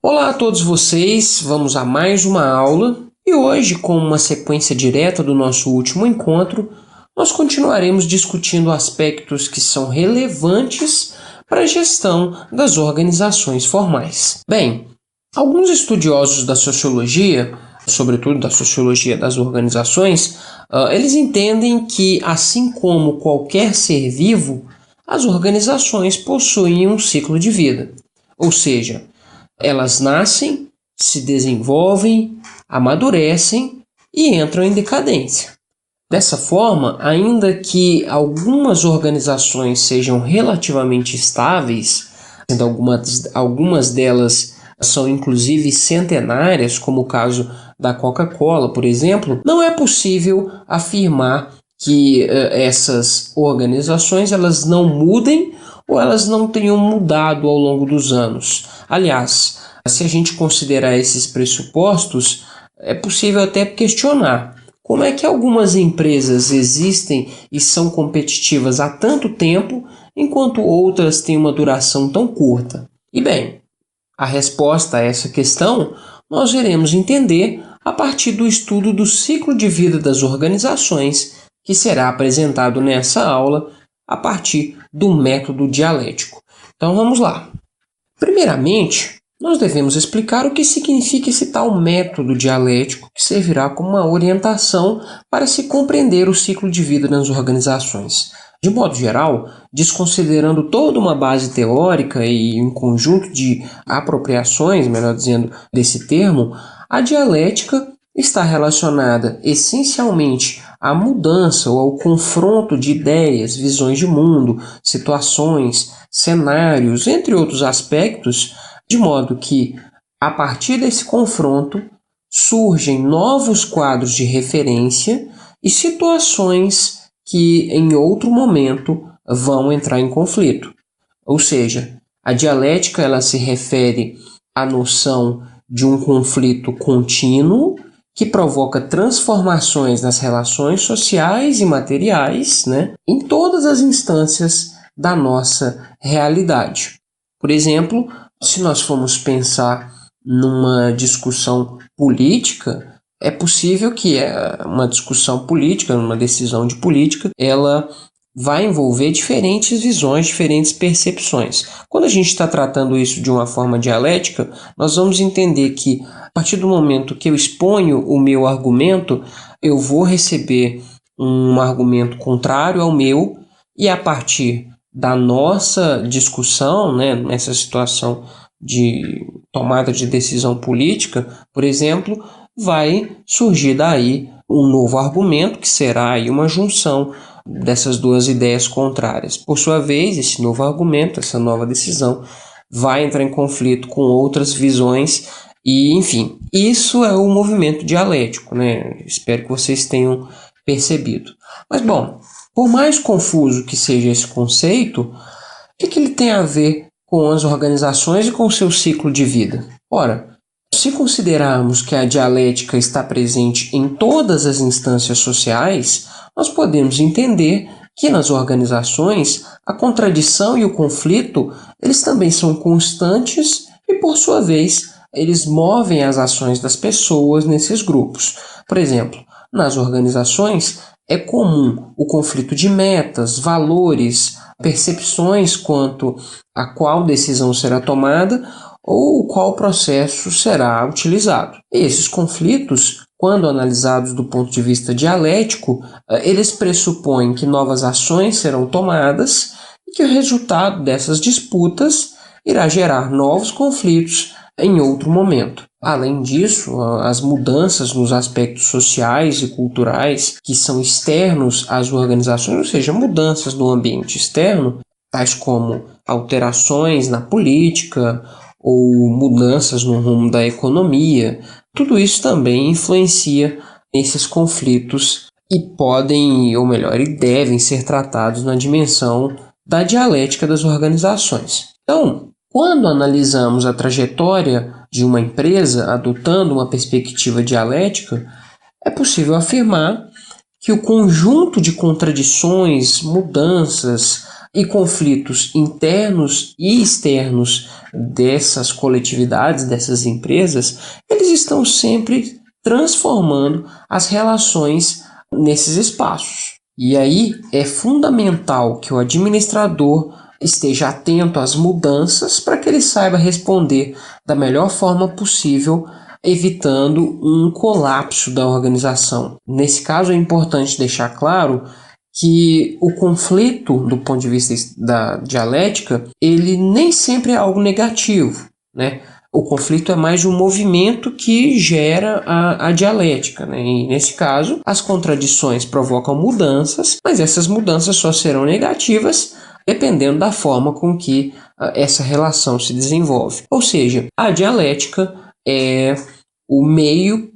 Olá a todos vocês, vamos a mais uma aula e hoje, com uma sequência direta do nosso último encontro, nós continuaremos discutindo aspectos que são relevantes para a gestão das organizações formais. Bem, alguns estudiosos da sociologia, sobretudo da sociologia das organizações, eles entendem que, assim como qualquer ser vivo, as organizações possuem um ciclo de vida, ou seja, elas nascem, se desenvolvem, amadurecem e entram em decadência. Dessa forma, ainda que algumas organizações sejam relativamente estáveis, sendo algumas delas são inclusive centenárias, como o caso da Coca-Cola, por exemplo, não é possível afirmar que essas organizações elas não mudem ou elas não tenham mudado ao longo dos anos. Aliás, se a gente considerar esses pressupostos, é possível até questionar como é que algumas empresas existem e são competitivas há tanto tempo, enquanto outras têm uma duração tão curta. E bem, a resposta a essa questão nós iremos entender a partir do estudo do ciclo de vida das organizações, que será apresentado nessa aula a partir do método dialético. Então vamos lá. Primeiramente, nós devemos explicar o que significa esse tal método dialético que servirá como uma orientação para se compreender o ciclo de vida nas organizações. De modo geral, desconsiderando toda uma base teórica e um conjunto de apropriações, melhor dizendo, desse termo, a dialética está relacionada essencialmente à mudança ou ao confronto de ideias, visões de mundo, situações, cenários, entre outros aspectos, de modo que, a partir desse confronto, surgem novos quadros de referência e situações que, em outro momento, vão entrar em conflito. Ou seja, a dialética ela se refere à noção de um conflito contínuo que provoca transformações nas relações sociais e materiais, em todas as instâncias da nossa realidade. Por exemplo, se nós formos pensar numa discussão política, é possível que uma discussão política, uma decisão de política, ela vai envolver diferentes visões, diferentes percepções. Quando a gente está tratando isso de uma forma dialética, nós vamos entender que, a partir do momento que eu exponho o meu argumento, eu vou receber um argumento contrário ao meu, e a partir da nossa discussão, nessa situação de tomada de decisão política, por exemplo, vai surgir daí um novo argumento, que será aí uma junção dessas duas ideias contrárias. Por sua vez, esse novo argumento, essa nova decisão, vai entrar em conflito com outras visões e, enfim, isso é o movimento dialético, Espero que vocês tenham percebido. Mas, bom, por mais confuso que seja esse conceito, o que ele tem a ver com as organizações e com o seu ciclo de vida? Ora, se considerarmos que a dialética está presente em todas as instâncias sociais, nós podemos entender que nas organizações a contradição e o conflito eles também são constantes e, por sua vez, eles movem as ações das pessoas nesses grupos. Por exemplo, nas organizações é comum o conflito de metas, valores, percepções quanto a qual decisão será tomada ou qual processo será utilizado. E esses conflitos, quando analisados do ponto de vista dialético, eles pressupõem que novas ações serão tomadas e que o resultado dessas disputas irá gerar novos conflitos em outro momento. Além disso, as mudanças nos aspectos sociais e culturais que são externos às organizações, ou seja, mudanças no ambiente externo, tais como alterações na política ou mudanças no rumo da economia, tudo isso também influencia nesses conflitos e podem, ou melhor, e devem ser tratados na dimensão da dialética das organizações. Então, quando analisamos a trajetória de uma empresa adotando uma perspectiva dialética, é possível afirmar que o conjunto de contradições, mudanças, e conflitos internos e externos dessas coletividades, dessas empresas, eles estão sempre transformando as relações nesses espaços. E aí é fundamental que o administrador esteja atento às mudanças para que ele saiba responder da melhor forma possível, evitando um colapso da organização. Nesse caso, é importante deixar claro que o conflito, do ponto de vista da dialética, ele nem sempre é algo negativo, né? O conflito é mais um movimento que gera a dialética, né? E nesse caso, as contradições provocam mudanças, mas essas mudanças só serão negativas dependendo da forma com que essa relação se desenvolve. Ou seja, a dialética é o meio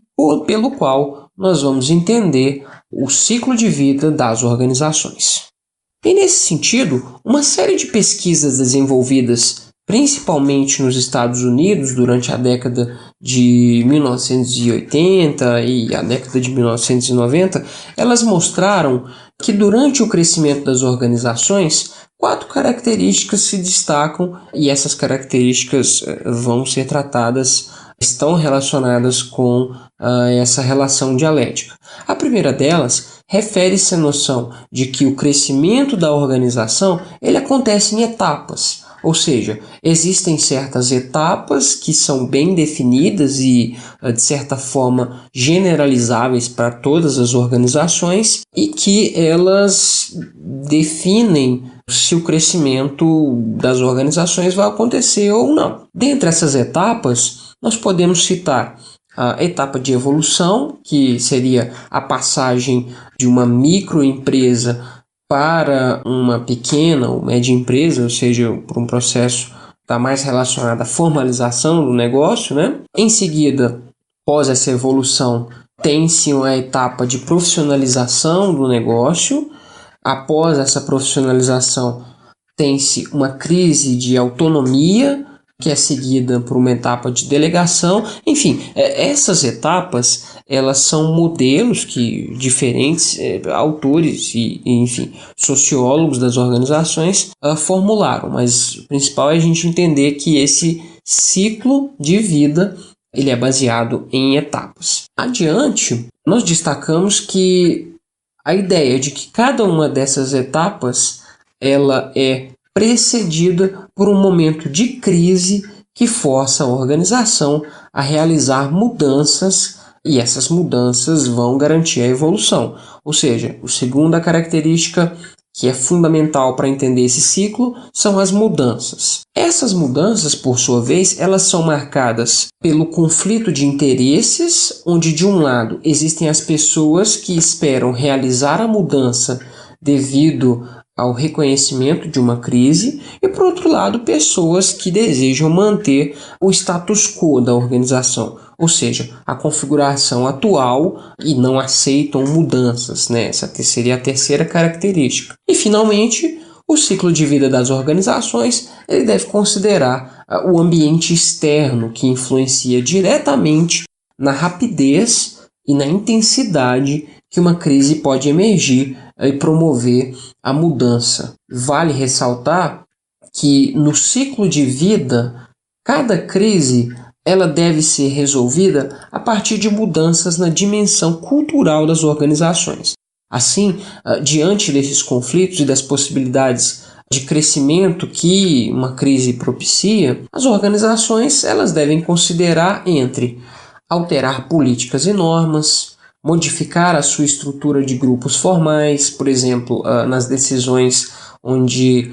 pelo qual nós vamos entender o ciclo de vida das organizações. E nesse sentido, uma série de pesquisas desenvolvidas principalmente nos Estados Unidos durante a década de 1980 e a década de 1990, elas mostraram que durante o crescimento das organizações, 4 características se destacam e essas características estão relacionadas com essa relação dialética. A primeira delas refere-se à noção de que o crescimento da organização ele acontece em etapas, ou seja, existem certas etapas que são bem definidas e, de certa forma, generalizáveis para todas as organizações e que elas definem se o crescimento das organizações vai acontecer ou não. Dentre essas etapas, nós podemos citar a etapa de evolução, que seria a passagem de uma microempresa para uma pequena ou média empresa, ou seja, por um processo que está mais relacionado à formalização do negócio, né? Em seguida, após essa evolução, tem-se a etapa de profissionalização do negócio. Após essa profissionalização, tem-se uma crise de autonomia, que é seguida por uma etapa de delegação. Enfim, essas etapas elas são modelos que diferentes autores e, enfim, sociólogos das organizações formularam, mas o principal é a gente entender que esse ciclo de vida ele é baseado em etapas. Adiante, nós destacamos que a ideia de que cada uma dessas etapas ela é precedida por um momento de crise que força a organização a realizar mudanças e essas mudanças vão garantir a evolução. Ou seja, a segunda característica que é fundamental para entender esse ciclo são as mudanças. Essas mudanças, por sua vez, elas são marcadas pelo conflito de interesses, onde de um lado existem as pessoas que esperam realizar a mudança devido ao reconhecimento de uma crise e, por outro lado, pessoas que desejam manter o status quo da organização, ou seja, a configuração atual e não aceitam mudanças, né? Essa seria a terceira característica. E, finalmente, o ciclo de vida das organizações ele deve considerar o ambiente externo que influencia diretamente na rapidez e na intensidade que uma crise pode emergir e promover a mudança. Vale ressaltar que no ciclo de vida, cada crise ela deve ser resolvida a partir de mudanças na dimensão cultural das organizações. Assim, diante desses conflitos e das possibilidades de crescimento que uma crise propicia, as organizações elas devem considerar entre alterar políticas e normas, modificar a sua estrutura de grupos formais, por exemplo, nas decisões onde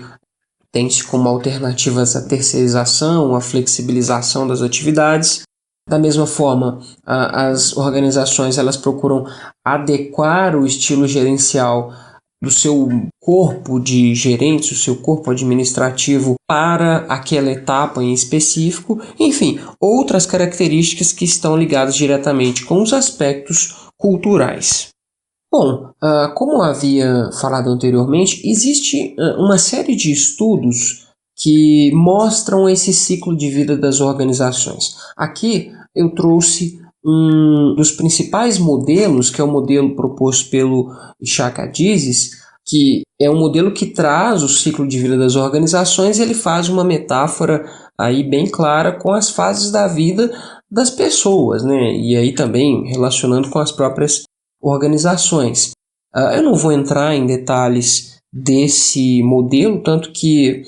tem-se como alternativas a terceirização, a flexibilização das atividades. Da mesma forma, as organizações elas procuram adequar o estilo gerencial do seu corpo de gerentes, o seu corpo administrativo para aquela etapa em específico. Enfim, outras características que estão ligadas diretamente com os aspectos culturais. Bom, como havia falado anteriormente, existe uma série de estudos que mostram esse ciclo de vida das organizações. Aqui eu trouxe um dos principais modelos, que é o modelo proposto pelo Ishaq Adizes, que é um modelo que traz o ciclo de vida das organizações, e ele faz uma metáfora aí bem clara com as fases da vida das pessoas, né? E aí também relacionando com as próprias organizações. Eu não vou entrar em detalhes desse modelo, tanto que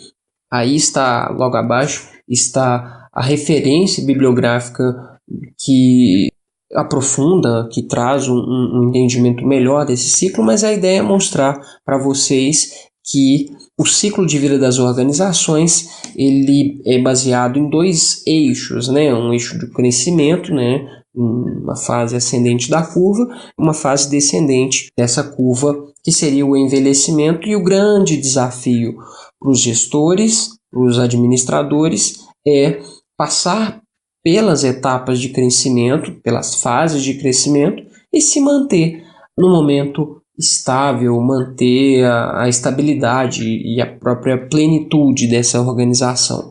aí está, logo abaixo, está a referência bibliográfica que aprofunda, que traz um entendimento melhor desse ciclo, mas a ideia é mostrar para vocês que o ciclo de vida das organizações ele é baseado em dois eixos, né? Um eixo de crescimento, né? Uma fase ascendente da curva, uma fase descendente dessa curva, que seria o envelhecimento, e o grande desafio para os gestores, para os administradores, é passar pelas etapas de crescimento, pelas fases de crescimento, e se manter no momento estável, manter a estabilidade e a própria plenitude dessa organização.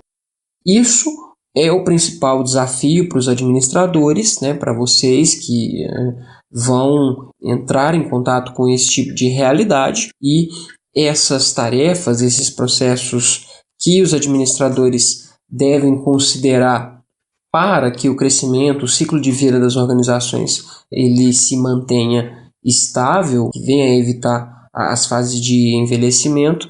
Isso é o principal desafio para os administradores, né, para vocês que vão entrar em contato com esse tipo de realidade, e essas tarefas, esses processos que os administradores devem considerar para que o crescimento, o ciclo de vida das organizações, ele se mantenha estável, que venha a evitar as fases de envelhecimento,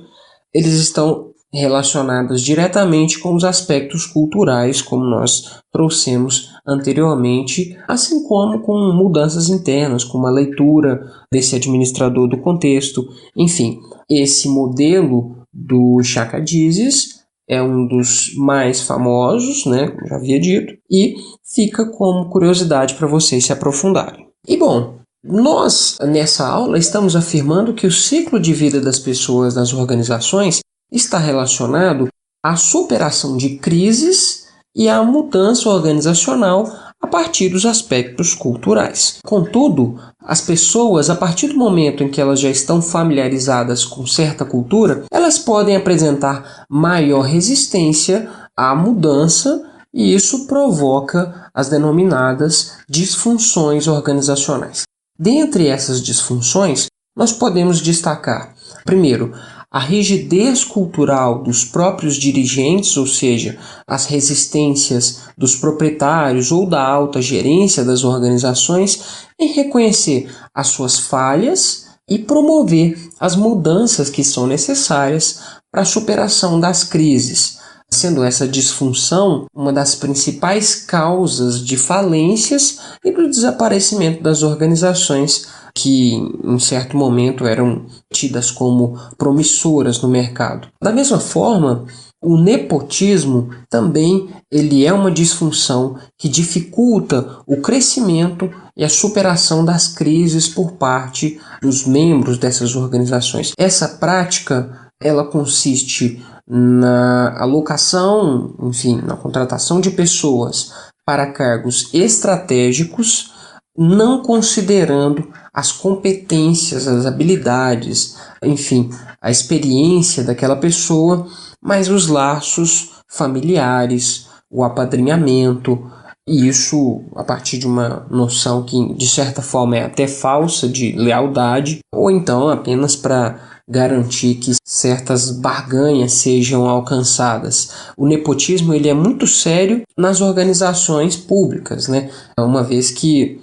eles estão relacionados diretamente com os aspectos culturais, como nós trouxemos anteriormente, assim como com mudanças internas, como a leitura desse administrador do contexto. Enfim, esse modelo do Shaka Dizes é um dos mais famosos, né, como já havia dito, e fica como curiosidade para vocês se aprofundarem. E bom, nós nessa aula estamos afirmando que o ciclo de vida das pessoas nas organizações está relacionado à superação de crises e à mudança organizacional a partir dos aspectos culturais. Contudo, as pessoas, a partir do momento em que elas já estão familiarizadas com certa cultura, elas podem apresentar maior resistência à mudança, e isso provoca as denominadas disfunções organizacionais. Dentre essas disfunções, nós podemos destacar, primeiro, a rigidez cultural dos próprios dirigentes, ou seja, as resistências dos proprietários ou da alta gerência das organizações em reconhecer as suas falhas e promover as mudanças que são necessárias para a superação das crises, sendo essa disfunção uma das principais causas de falências e do desaparecimento das organizações que em certo momento eram tidas como promissoras no mercado. Da mesma forma, o nepotismo também ele é uma disfunção que dificulta o crescimento e a superação das crises por parte dos membros dessas organizações. Essa prática ela consiste na alocação, enfim, na contratação de pessoas para cargos estratégicos, não considerando as competências, as habilidades, enfim, a experiência daquela pessoa, mas os laços familiares, o apadrinhamento, e isso a partir de uma noção que de certa forma é até falsa de lealdade, ou então apenas para garantir que certas barganhas sejam alcançadas. O nepotismo ele é muito sério nas organizações públicas, né? Uma vez que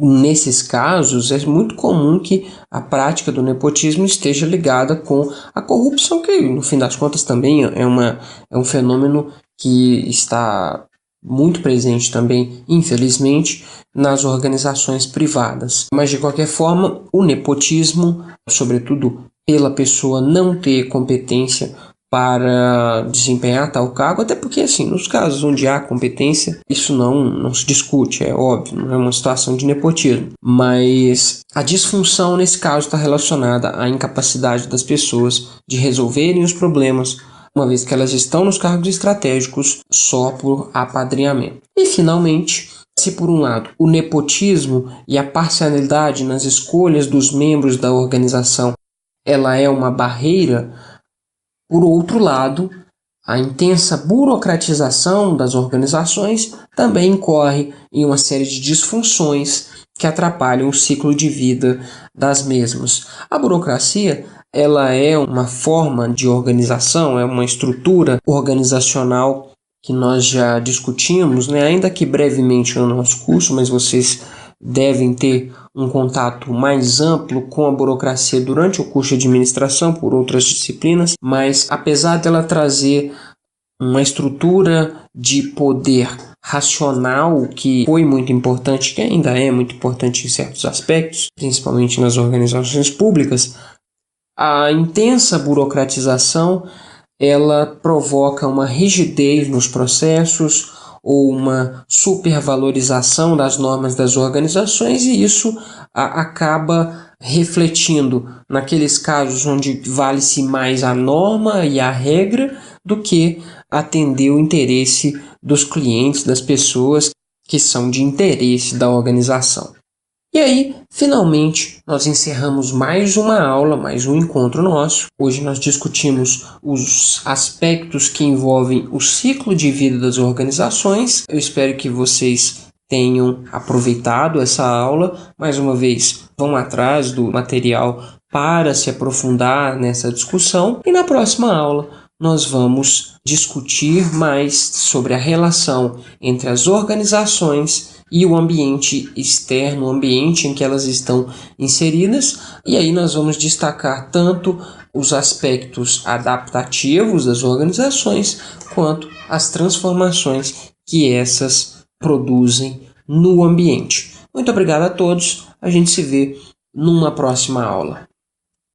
nesses casos, é muito comum que a prática do nepotismo esteja ligada com a corrupção, que no fim das contas também é um fenômeno que está muito presente também, infelizmente, nas organizações privadas. Mas, de qualquer forma, o nepotismo, sobretudo pela pessoa não ter competência para desempenhar tal cargo, até porque, assim, nos casos onde há competência, isso não se discute, é óbvio, não é uma situação de nepotismo. Mas a disfunção, nesse caso, está relacionada à incapacidade das pessoas de resolverem os problemas, uma vez que elas estão nos cargos estratégicos só por apadrinhamento. E, finalmente, se por um lado o nepotismo e a parcialidade nas escolhas dos membros da organização ela é uma barreira, por outro lado, a intensa burocratização das organizações também incorre em uma série de disfunções que atrapalham o ciclo de vida das mesmas. A burocracia ela é uma forma de organização, é uma estrutura organizacional que nós já discutimos, né? Ainda que brevemente no nosso curso, mas vocês devem ter um contato mais amplo com a burocracia durante o curso de administração por outras disciplinas, mas apesar dela trazer uma estrutura de poder racional que foi muito importante, que ainda é muito importante em certos aspectos, principalmente nas organizações públicas, a intensa burocratização ela provoca uma rigidez nos processos ou uma supervalorização das normas das organizações, e isso acaba refletindo naqueles casos onde vale-se mais a norma e a regra do que atender o interesse dos clientes, das pessoas que são de interesse da organização. E aí, finalmente, nós encerramos mais uma aula, mais um encontro nosso. Hoje nós discutimos os aspectos que envolvem o ciclo de vida das organizações. Eu espero que vocês tenham aproveitado essa aula. Mais uma vez, vão atrás do material para se aprofundar nessa discussão. E na próxima aula, nós vamos discutir mais sobre a relação entre as organizações e o ambiente externo, o ambiente em que elas estão inseridas. E aí nós vamos destacar tanto os aspectos adaptativos das organizações, quanto as transformações que essas produzem no ambiente. Muito obrigado a todos. A gente se vê numa próxima aula.